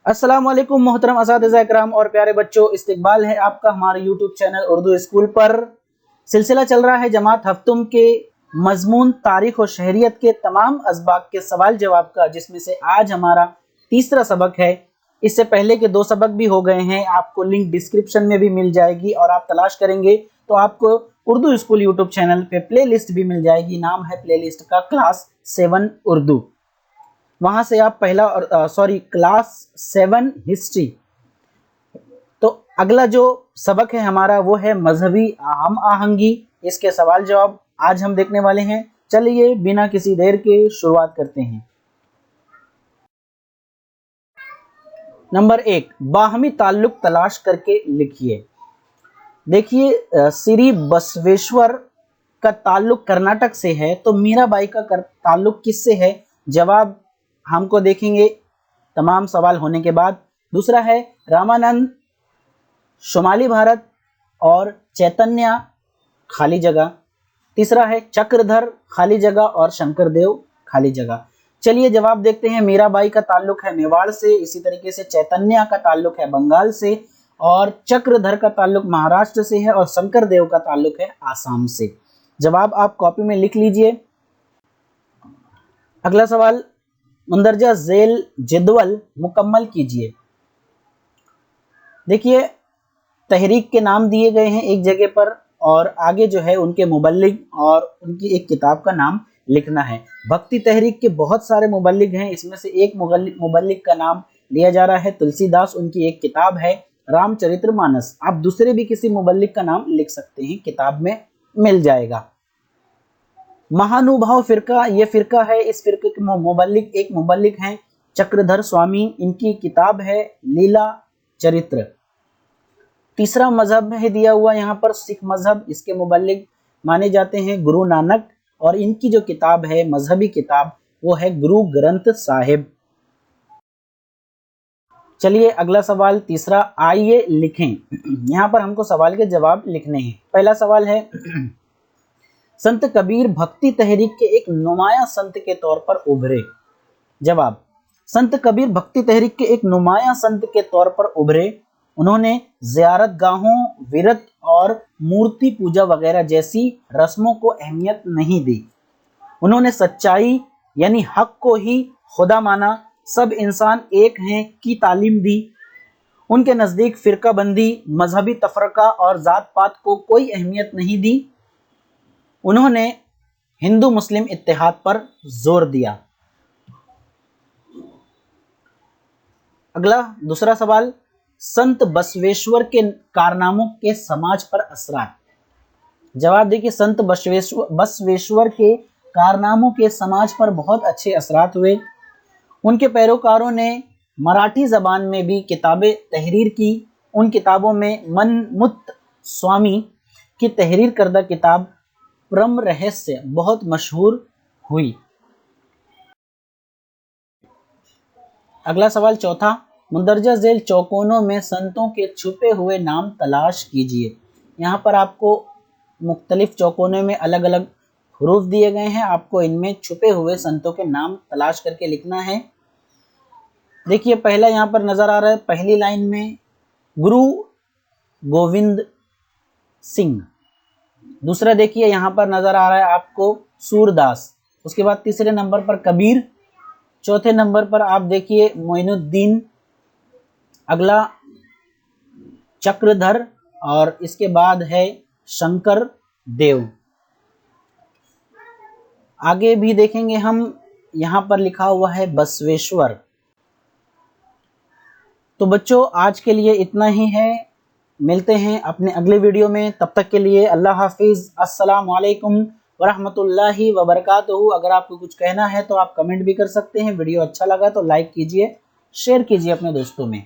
अस्सलाम वालेकुम मोहतरम असातिज़ा इकराम और प्यारे बच्चों, इस्तकबाल है आपका हमारे यूट्यूब चैनल उर्दू स्कूल पर। सिलसिला चल रहा है जमात हफ्तुम के मजमून तारीख और शहरियत के तमाम असबाक के सवाल जवाब का, जिसमें से आज हमारा तीसरा सबक है। इससे पहले के दो सबक भी हो गए हैं, आपको लिंक डिस्क्रिप्शन में भी मिल जाएगी और आप तलाश करेंगे तो आपको उर्दू स्कूल यूट्यूब चैनल पे प्लेलिस्ट भी मिल जाएगी। नाम है प्लेलिस्ट का क्लास 7 उर्दू। वहां से आप क्लास 7 हिस्ट्री। तो अगला जो सबक है हमारा वो है मजहबी हम आहंगी। इसके सवाल जवाब आज हम देखने वाले हैं। चलिए बिना किसी देर के शुरुआत करते हैं। नंबर 1, बाहमी ताल्लुक तलाश करके लिखिए। देखिए, श्री बसवेश्वर का ताल्लुक कर्नाटक से है, तो मीराबाई का ताल्लुक किससे है? जवाब हमको देखेंगे तमाम सवाल होने के बाद। दूसरा है रामानंद शुमाली भारत और चैतन्य खाली जगह। तीसरा है चक्रधर खाली जगह और शंकरदेव खाली जगह। चलिए जवाब देखते हैं। मीराबाई का ताल्लुक है मेवाड़ से, इसी तरीके से चैतन्य का ताल्लुक है बंगाल से, और चक्रधर का ताल्लुक महाराष्ट्र से है, और शंकरदेव का ताल्लुक है आसाम से। जवाब आप कॉपी में लिख लीजिए। अगला सवाल, मुंदरजा झेल जदवल मुकम्मल कीजिए। देखिए, तहरीक के नाम दिए गए हैं एक जगह पर, और आगे जो है उनके मुबल्लिग और उनकी एक किताब का नाम लिखना है। भक्ति तहरीक के बहुत सारे मुबल्लिग हैं, इसमें से एक मुबल्लिग का नाम लिया जा रहा है तुलसीदास। उनकी एक किताब है रामचरितमानस। आप दूसरे भी किसी मुबल्लिग का नाम लिख सकते हैं, किताब में मिल जाएगा। महानुभाव फिरका, ये फिरका है। इस फिरके के एक मुबल्लिग हैं चक्रधर स्वामी। इनकी किताब है लीला चरित्र। तीसरा मजहब है दिया हुआ यहाँ पर सिख मजहब। इसके मुबल्लिग माने जाते हैं गुरु नानक, और इनकी जो किताब है मजहबी किताब वो है गुरु ग्रंथ साहिब। चलिए अगला सवाल तीसरा, आइए लिखें। यहाँ पर हमको सवाल के जवाब लिखने हैं। पहला सवाल है, संत कबीर भक्ति तहरीक के एक नुमाया संत के तौर पर उभरे। जवाब, संत कबीर भक्ति तहरीक के एक नुमाया संत के तौर पर उभरे। उन्होंने ज़ियारत गाहों, विरत और मूर्ति पूजा वगैरह जैसी रस्मों को अहमियत नहीं दी। उन्होंने सच्चाई यानी हक को ही खुदा माना, सब इंसान एक हैं की तालीम दी। उनके नज़दीक फिरका बंदी, मजहबी तफरका और जात पात को कोई अहमियत नहीं दी। उन्होंने हिंदू मुस्लिम इत्तेहाद पर जोर दिया। अगला दूसरा सवाल, संत बसवेश्वर के कारनामों के समाज पर असरात। जवाब देखिए, संत बसवेश्वर के कारनामों के समाज पर बहुत अच्छे असरात हुए। उनके पैरोकारों ने मराठी जबान में भी किताबें तहरीर की। उन किताबों में मनमुक्त स्वामी की तहरीर करदा किताब ब्रह्म रहस्य बहुत मशहूर हुई। अगला सवाल चौथा, मुंदरजा झेल चौकोनों में संतों के छुपे हुए नाम तलाश कीजिए। यहाँ पर आपको मुख्तलिफ चौकोनों में अलग अलग हरूफ दिए गए हैं, आपको इनमें छुपे हुए संतों के नाम तलाश करके लिखना है। देखिए, पहला यहाँ पर नजर आ रहा है, पहली लाइन में गुरु गोविंद सिंह। दूसरा देखिए यहाँ पर नजर आ रहा है आपको सूरदास। उसके बाद तीसरे नंबर पर कबीर। चौथे नंबर पर आप देखिए मोइनुद्दीन। अगला चक्रधर, और इसके बाद है शंकर देव। आगे भी देखेंगे हम, यहाँ पर लिखा हुआ है बसवेश्वर। तो बच्चों आज के लिए इतना ही है, मिलते हैं अपने अगले वीडियो में। तब तक के लिए अल्लाह हाफिज, अस्सलाम वालेकुम वरहमतुल्लाहि वबरकातुहू। अगर आपको कुछ कहना है तो आप कमेंट भी कर सकते हैं। वीडियो अच्छा लगा तो लाइक कीजिए, शेयर कीजिए अपने दोस्तों में।